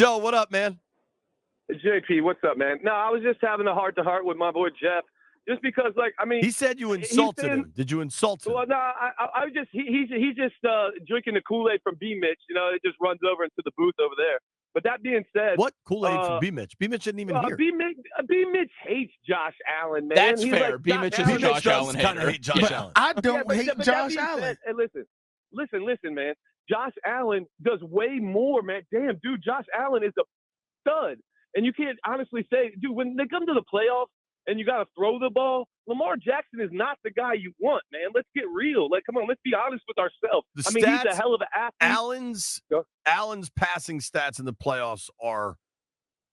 Joe, what up, man? JP, what's up, man? No, I was just having a heart-to-heart with my boy Jeff, just because, he said you insulted him. Did you insult him? Well, no, I just he's just drinking the Kool-Aid from BMitch. It just runs over into the booth over there. But that being said, what Kool-Aid from BMitch? BMitch isn't even here. BMitch hates Josh Allen, man. That's fair. BMitch is a Josh Allen hater. Kind of hate Josh Allen. I don't hate Josh Allen. Hey, listen, man. Josh Allen does way more, man. Damn, dude, Josh Allen is a stud. And you can't honestly say, dude, when they come to the playoffs and you got to throw the ball, Lamar Jackson is not the guy you want, man. Let's get real. Come on, let's be honest with ourselves. He's a hell of an athlete. Allen's passing stats in the playoffs are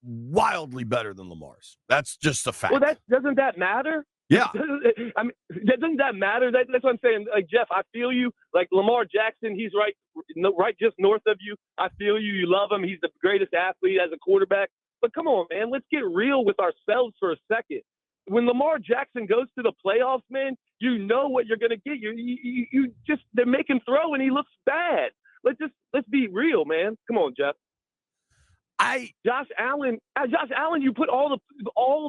wildly better than Lamar's. That's just a fact. Well, doesn't that matter? Yeah. Doesn't that matter? That's what I'm saying. Jeff, I feel you. Lamar Jackson, he's right just north of you. I feel you. You love him. He's the greatest athlete as a quarterback. But come on, man, let's get real with ourselves for a second. When Lamar Jackson goes to the playoffs, man, you know what you're going to get. You just they're making throw and he looks bad. Let's be real, man. Come on, Jeff. Josh Allen, you put all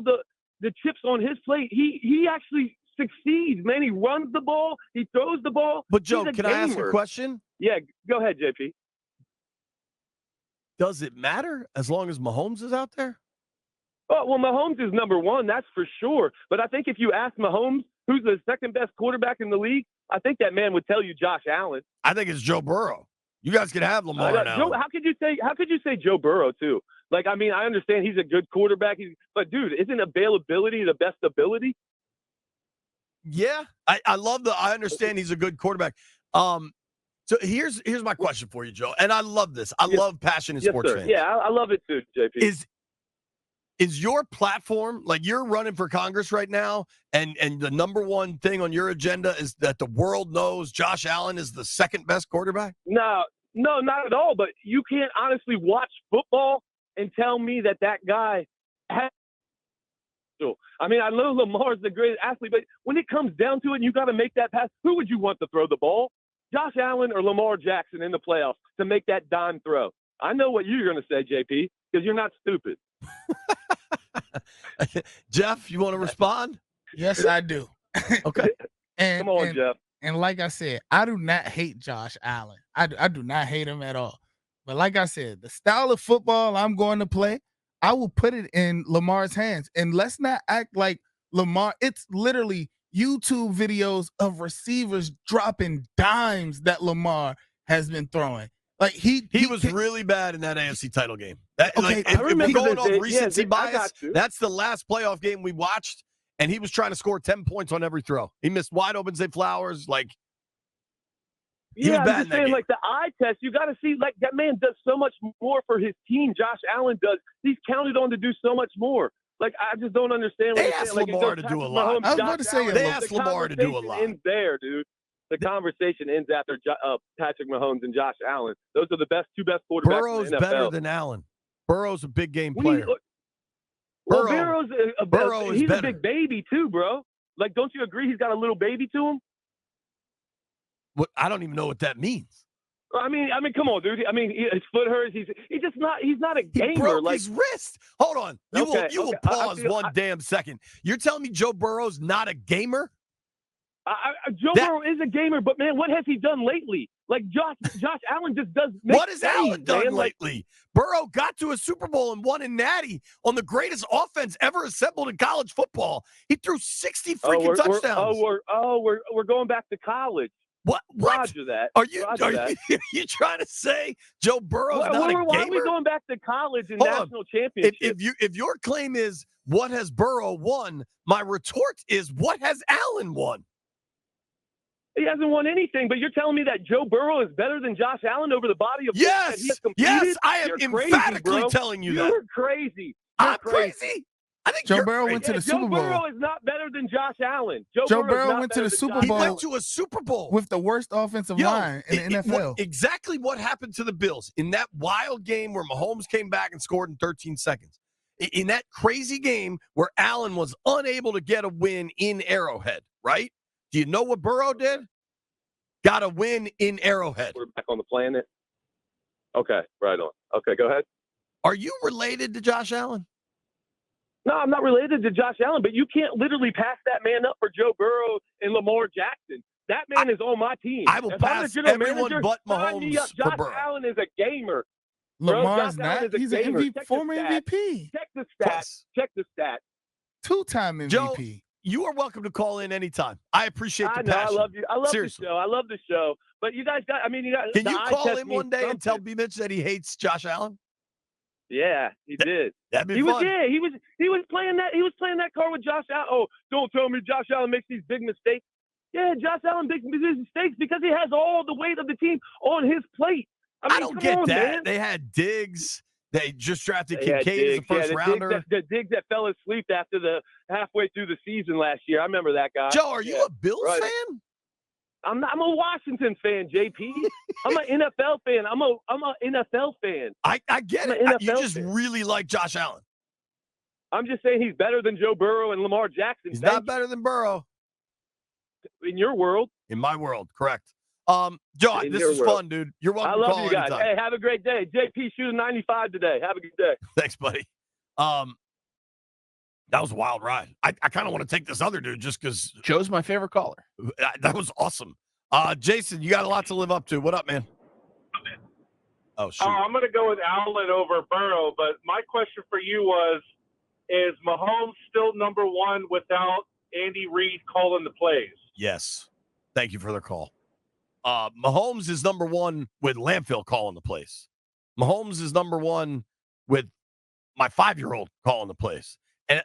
the chips on his plate. He actually succeeds, man. He runs the ball, he throws the ball. But Joe, can I ask a question? Yeah, go ahead, JP. Does it matter as long as Mahomes is out there? Oh, well, Mahomes is number one, that's for sure. But I think if you ask Mahomes who's the second best quarterback in the league, I think that man would tell you Josh Allen. I think it's Joe Burrow. You guys can have Lamar and Allen. How could you say Joe Burrow too? I understand he's a good quarterback, but dude, isn't availability the best ability? Yeah, I understand he's a good quarterback. So here's my question for you, Joe, and I love this. I love passionate sports fans. Yeah, I love it too, JP. Is your platform, you're running for Congress right now, and the number one thing on your agenda is that the world knows Josh Allen is the second best quarterback? No, not at all. But you can't honestly watch football and tell me that guy has. I know Lamar's the greatest athlete, but when it comes down to it and you got to make that pass, who would you want to throw the ball? Josh Allen or Lamar Jackson in the playoffs to make that dime throw? I know what you're going to say, JP, because you're not stupid. Jeff, you want to respond? Yes, I do. Okay. Come on, Jeff. And like I said, I do not hate Josh Allen. I do not hate him at all. But like I said, the style of football I'm going to play, I will put it in Lamar's hands. And let's not act like Lamar. It's literally YouTube videos of receivers dropping dimes that Lamar has been throwing. He was really bad in that AFC title game. Okay, if we're going off recency bias, that's the last playoff game we watched, and he was trying to score 10 points on every throw. He missed wide open Zay Flowers. He was bad I'm just saying, the eye test, you got to see, that man does so much more for his team. Josh Allen does. He's counted on to do so much more. I just don't understand. They asked Lamar to do a lot. I was about to say, they asked Lamar to do a lot. Ends there, dude. The conversation ends after Patrick Mahomes and Josh Allen. Those are the two best quarterbacks Burrow's in the NFL. better than Allen. Burrow's a big game player. Burrow is better. a big baby too, bro. Don't you agree? He's got a little baby to him. What? I don't even know what that means. I mean, come on, dude. His foot hurts. He's not a gamer. He broke his wrist. Hold on. You will pause one damn second. You're telling me Joe Burrow's not a gamer? Joe Burrow is a gamer, but man, what has he done lately? Josh Allen just does. What has Allen done lately? Burrow got to a Super Bowl and won a Natty on the greatest offense ever assembled in college football. He threw 60 freaking touchdowns. We're going back to college. What? Roger that. Are you you trying to say Joe Burrow's not a gamer? Why are we going back to college and national championship? If your claim is what has Burrow won, my retort is what has Allen won? He hasn't won anything, but you're telling me that Joe Burrow is better than Josh Allen over the body of that he has competed? Yes, I am emphatically telling you that. You're crazy. I'm crazy. I think Joe Burrow went to the Super Bowl. Joe Burrow is not better than Josh Allen. Joe Burrow went to the Super Bowl. He went to a Super Bowl with the worst offensive line in the NFL. Exactly what happened to the Bills in that wild game where Mahomes came back and scored in 13 seconds. In that crazy game where Allen was unable to get a win in Arrowhead, right? Do you know what Burrow did? Got a win in Arrowhead. We're back on the planet. Okay, right on. Okay, go ahead. Are you related to Josh Allen? No, I'm not related to Josh Allen, but you can't literally pass that man up for Joe Burrow and Lamar Jackson. That man is on my team. I will pass everyone but Mahomes for Josh Burrow. Allen is a gamer. Lamar's Josh Allen not. is a He's gamer. an former MVP. Check the stats. Plus. Check the stats. 2-time MVP. Joe, you are welcome to call in anytime. I appreciate the passion. I love you. I love Seriously. the show. I love the show. But you guys got. I mean, you got. Can the you eye call test in one day means and tell something. BMitch that he hates Josh Allen? Yeah, he did. That'd be He fun. was. Yeah, he was playing that. He was playing that card with Josh Allen. Oh, don't tell me Josh Allen makes these big mistakes. Yeah, Josh Allen makes these mistakes because he has all the weight of the team on his plate. I mean, don't get on, that. Man. They had Diggs. They just drafted They had Kincaid as a Diggs. first rounder. The Diggs that fell asleep after the halfway through the season last year. I remember that guy. Joe, are you a Bills fan? I'm a Washington fan, JP. I'm an NFL fan. I'm an NFL fan. I get I'm it. an You NFL just fan. really like Josh Allen. I'm just saying he's better than Joe Burrow and Lamar Jackson. He's not better than Burrow. In your world. In my world, correct. Joe, this is fun, dude. You're welcome I to love call you guys. anytime. Hey, have a great day. JP shooting 95 today. Have a good day. Thanks, buddy. That was a wild ride. I kind of want to take this other dude just because Joe's my favorite caller. that was awesome. Jason, you got a lot to live up to. What up, man? Oh, shoot. I'm going to go with Allen over Burrow, but my question for you was, is Mahomes still number one without Andy Reid calling the plays? Yes. Thank you for the call. Mahomes is number one with Landfill calling the plays. Mahomes is number one with my 5-year-old calling the plays. And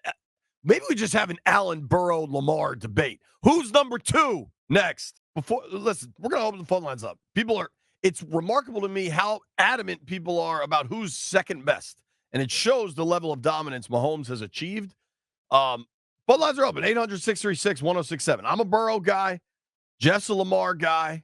maybe we just have an Allen, Burrow, Lamar debate. Who's number 2 next? Listen, we're going to open the phone lines up. It's remarkable to me how adamant people are about who's second best. And it shows the level of dominance Mahomes has achieved. Phone lines are open, 800-636-1067. I'm a Burrow guy. Jeff's a Lamar guy.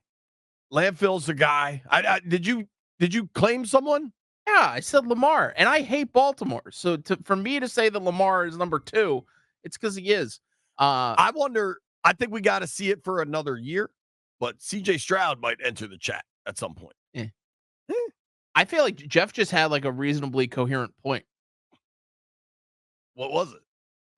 Landfill's a guy. Did you claim someone? Yeah, I said Lamar, and I hate Baltimore. So for me to say that Lamar is number 2, it's because he is. I wonder. I think we got to see it for another year, but CJ Stroud might enter the chat at some point. I feel like Jeff just had like a reasonably coherent point. What was it?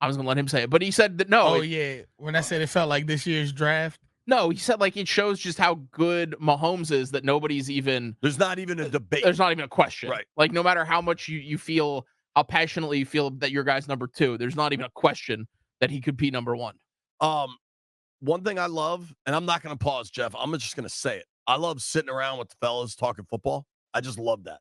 I was gonna let him say it, but he said that no. Oh yeah, when I said it felt like this year's draft. No, he said like it shows just how good Mahomes is that nobody's even. There's not even a debate. There's not even a question. Right. Like no matter how much you feel, how passionately you feel that your guy's number 2, there's not even a question that he could be number 1. One thing I love, and I'm not going to pause, Jeff. I'm just going to say it. I love sitting around with the fellas talking football. I just love that.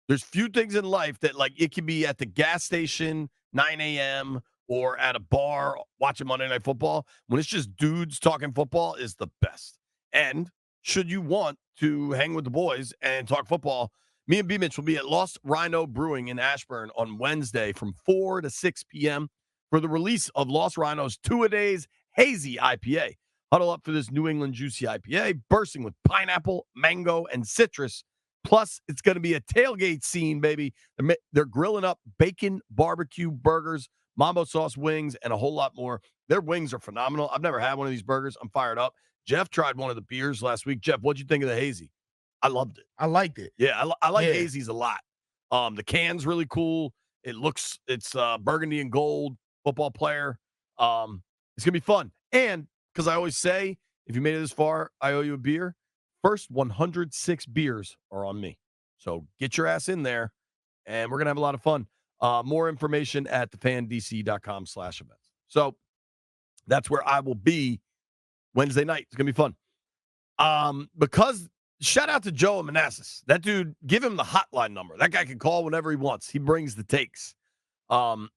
There's few things in life that like it can be at the gas station, 9 a.m. or at a bar watching Monday Night Football. When it's just dudes talking football is the best. And should you want to hang with the boys and talk football, me and BMitch will be at Lost Rhino Brewing in Ashburn on Wednesday from 4 to 6 p.m. for the release of Lost Rhino's 2-a-days Hazy IPA. Huddle up for this New England Juicy IPA, bursting with pineapple, mango, and citrus. Plus, it's going to be a tailgate scene, baby. They're grilling up bacon, barbecue, burgers, Mambo sauce wings, and a whole lot more. Their wings are phenomenal. I've never had one of these burgers. I'm fired up. Jeff tried one of the beers last week. Jeff, what'd you think of the Hazy? I loved it. I liked it. Yeah, I like Hazy's a lot. The can's really cool. It's burgundy and gold, football player. It's going to be fun. And because I always say, if you made it this far, I owe you a beer. First 106 beers are on me. So get your ass in there, and we're going to have a lot of fun. More information at thefandc.com/events. So that's where I will be Wednesday night. It's going to be fun. Because shout out to Joe in Manassas. That dude, give him the hotline number. That guy can call whenever he wants. He brings the takes. Mahomes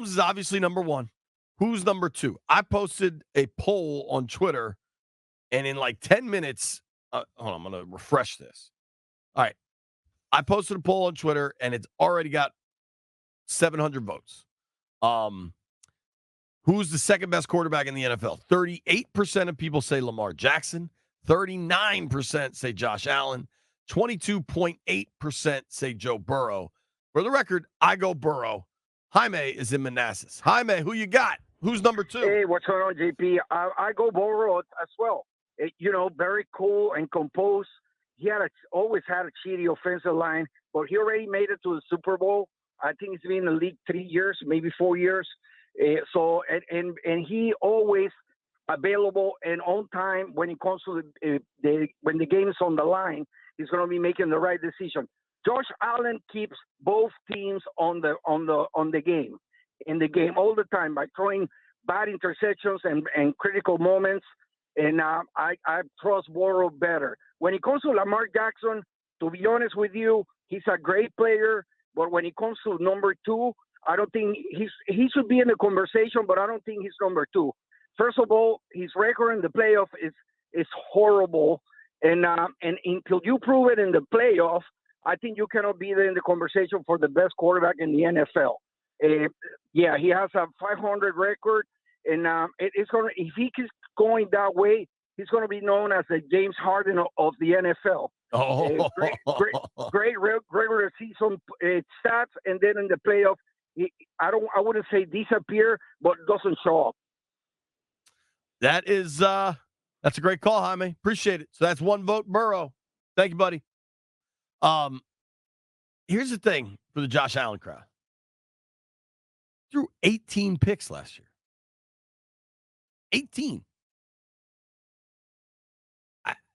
is obviously number 1. Who's number 2? I posted a poll on Twitter, and in like 10 minutes, hold on, I'm going to refresh this. All right. I posted a poll on Twitter, and it's already got 700 votes. Who's the second best quarterback in the NFL? 38% of people say Lamar Jackson. 39% say Josh Allen. 22.8% say Joe Burrow. For the record, I go Burrow. Jaime is in Manassas. Jaime, who you got? Who's number 2? Hey, what's going on, JP? I go Burrow as well. Very cool and composed. He always had a cheaty offensive line. but he already made it to the Super Bowl. I think he's been in the league 3 years, maybe 4 years. And he always available and on time when it comes to when the game is on the line. He's going to be making the right decision. Josh Allen keeps both teams on the game, in the game all the time by throwing bad interceptions and critical moments. And I trust Burrow better. When it comes to Lamar Jackson, to be honest with you, he's a great player. But when it comes to number 2, I don't think he should be in the conversation, but I don't think he's number 2. First of all, his record in the playoff is horrible. And until you prove it in the playoff, I think you cannot be there in the conversation for the best quarterback in the NFL. Yeah, he has a 500 record, and it's going to, if he keeps going that way, he's going to be known as the James Harden of the NFL. Oh, Great regular season stats, and then in the playoff, I wouldn't say disappear, but doesn't show up. That is that's a great call, Jaime. Appreciate it. So that's one vote, Burrow. Thank you, buddy. Here's the thing for the Josh Allen crowd. Threw 18 picks last year. 18.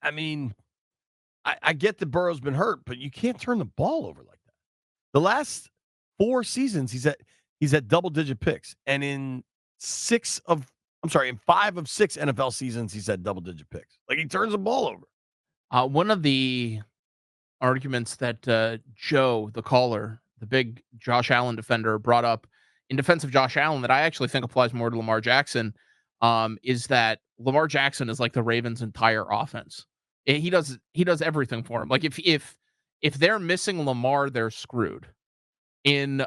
I mean, I get that Burrow's been hurt, but you can't turn the ball over like that. The last 4 seasons, he's at double-digit picks, and in 5 of 6 NFL seasons, he's had double-digit picks. Like, he turns the ball over. One of the arguments that Joe, the caller, the big Josh Allen defender, brought up in defense of Josh Allen that I actually think applies more to Lamar Jackson is that Lamar Jackson is like the Ravens' entire offense. He does everything for him. Like if they're missing Lamar, they're screwed. In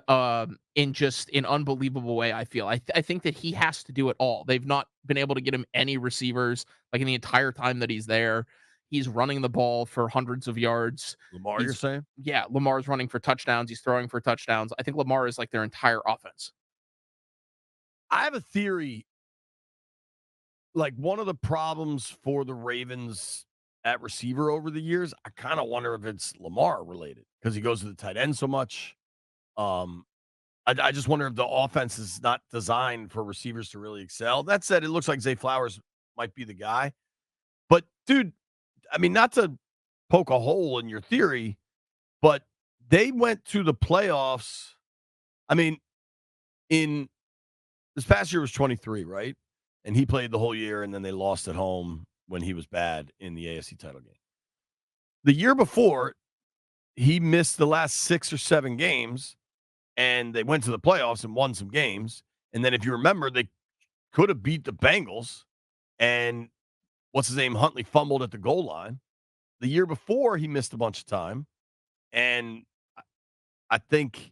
just an unbelievable way, I feel. I think that he has to do it all. They've not been able to get him any receivers like in the entire time that he's there. He's running the ball for hundreds of yards. Lamar, you're saying? Yeah, Lamar's running for touchdowns. He's throwing for touchdowns. I think Lamar is like their entire offense. I have a theory. Like, one of the problems for the Ravens at receiver over the years, I kind of wonder if it's Lamar related because he goes to the tight end so much. I just wonder if the offense is not designed for receivers to really excel. That said, it looks like Zay Flowers might be the guy. But, dude, I mean, not to poke a hole in your theory, but they went to the playoffs. I mean, in this past year was 23, right? And he played the whole year, and then they lost at home when he was bad in the AFC title game. The year before, he missed the last 6 or 7 games, and they went to the playoffs and won some games. And then if you remember, they could have beat the Bengals, and what's his name? Huntley fumbled at the goal line. The year before, he missed a bunch of time, and I think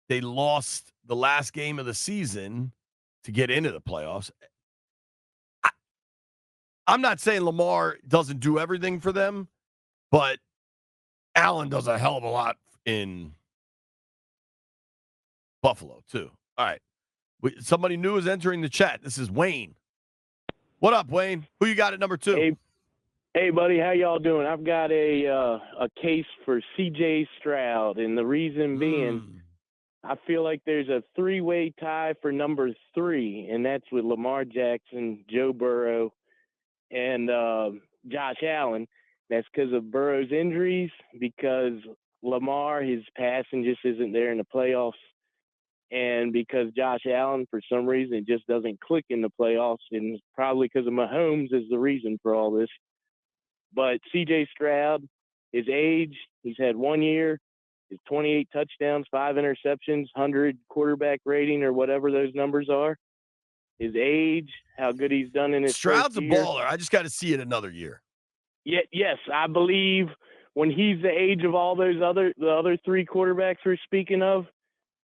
they lost the last game of the season to get into the playoffs. I'm not saying Lamar doesn't do everything for them, but Allen does a hell of a lot in Buffalo, too. All right. Somebody new is entering the chat. This is Wayne. What up, Wayne? Who you got at number 2? Hey, buddy. How y'all doing? I've got a case for C.J. Stroud, and the reason being I feel like there's a 3-way tie for number 3, and that's with Lamar Jackson, Joe Burrow, and Josh Allen. That's because of Burrow's injuries, because Lamar, his passing just isn't there in the playoffs, and because Josh Allen, for some reason, it just doesn't click in the playoffs, and probably because of Mahomes is the reason for all this. But C.J. Stroud, his age, he's had 1 year, his 28 touchdowns, 5 interceptions, 100 quarterback rating or whatever those numbers are. His age, how good he's done in his Stroud's first a year. baller. I just got to see it another year. Yes, I believe when he's the age of all the other 3 quarterbacks we're speaking of,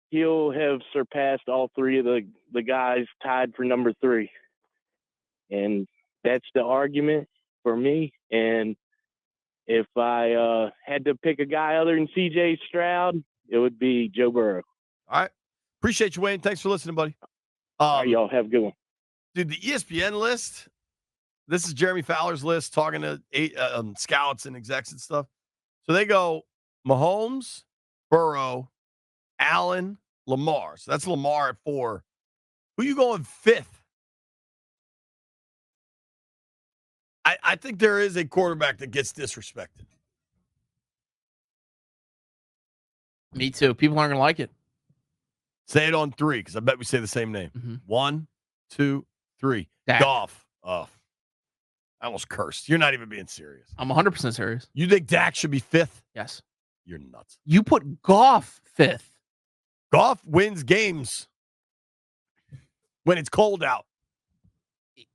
he'll have surpassed all 3 of the guys tied for number 3. And that's the argument for me. And if I had to pick a guy other than C.J. Stroud, it would be Joe Burrow. All right. Appreciate you, Wayne. Thanks for listening, buddy. All right, y'all have a good one. Dude, the ESPN list, this is Jeremy Fowler's list, talking to scouts and execs and stuff. So they go Mahomes, Burrow, Allen, Lamar. So that's Lamar at 4. Who you going 5th? I think there is a quarterback that gets disrespected. Me too. People aren't going to like it. Say it on 3, because I bet we say the same name. Mm-hmm. 1, 2, 3. Dak. Goff. Oh, I almost cursed. You're not even being serious. I'm 100% serious. You think Dak should be 5th? Yes. You're nuts. You put Goff 5th. Goff wins games when it's cold out.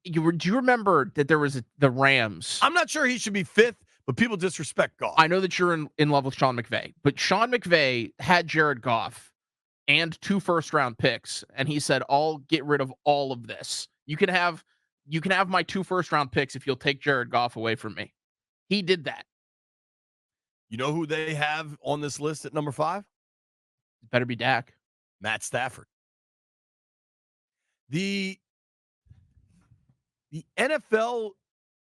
Do you remember that there was the Rams? I'm not sure he should be 5th, but people disrespect Goff. I know that you're in love with Sean McVay, but Sean McVay had Jared Goff and 2 first-round picks, and he said, "I'll get rid of all of this. You can have my 2 first-round picks if you'll take Jared Goff away from me." He did that. You know who they have on this list at number 5? It better be Dak. Matt Stafford. The NFL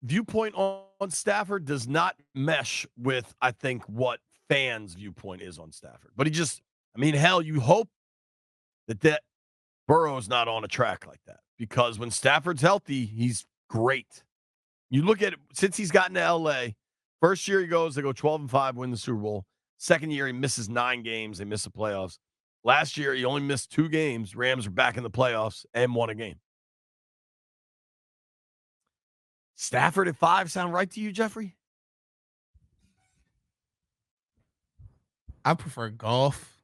viewpoint on Stafford does not mesh with, I think, what fans' viewpoint is on Stafford. But hell, you hope that Burrow's not on a track like that. Because when Stafford's healthy, he's great. You look at it, since he's gotten to L.A., first year he goes, they go 12-5, win the Super Bowl. Second year, he misses 9 games. They miss the playoffs. Last year, he only missed 2 games. Rams are back in the playoffs and won a game. Stafford at 5 sound right to you, Jeffrey? I prefer Goff.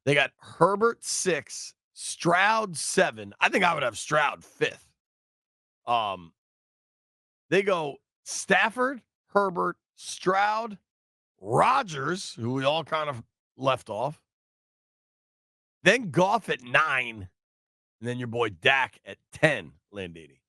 They got Herbert 6, Stroud 7. I think I would have Stroud 5th. They go Stafford, Herbert, Stroud, Rodgers, who we all kind of left off. Then Goff at 9, and then your boy Dak at 10, Landini.